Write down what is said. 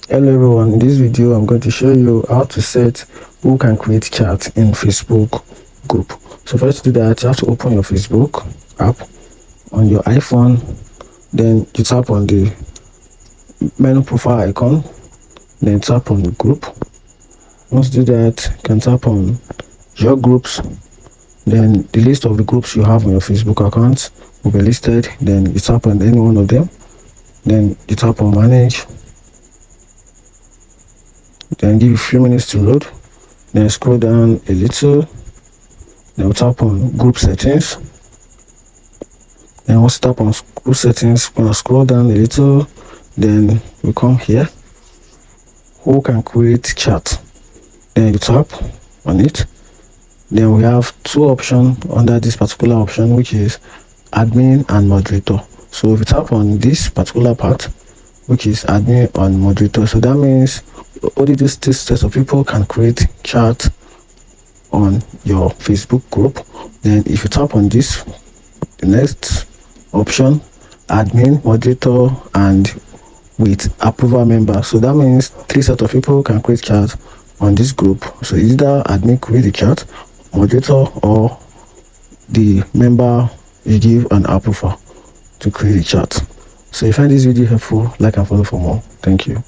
Hello everyone, in this video I'm going to show you how to set who can create chat in Facebook group. So first to do that, you have to open your Facebook app on your iPhone, then you tap on the menu profile icon, then tap on the group. Once you do that, you can tap on your groups, then the list of the groups you have on your Facebook account will be listed. Then you tap on any one of them, then you tap on manage, then give you a few minutes to load, then scroll down a little, then we'll tap on group settings. Then once you tap on group settings, we're gonna scroll down a little, then we come here, who can create chat, then you tap on it. Then we have two options under this particular option, which is admin and moderator. So if you tap on this particular part, which is admin and moderator, so that means only this set of people can create chat on your Facebook group. Then if you tap on this, the next option, admin, moderator, and with approval member, so that means three set of people can create chat on this group. So either admin create the chat, moderator, or the member you give an approval to create a chat. So if you find this video helpful, like and follow for more. Thank you.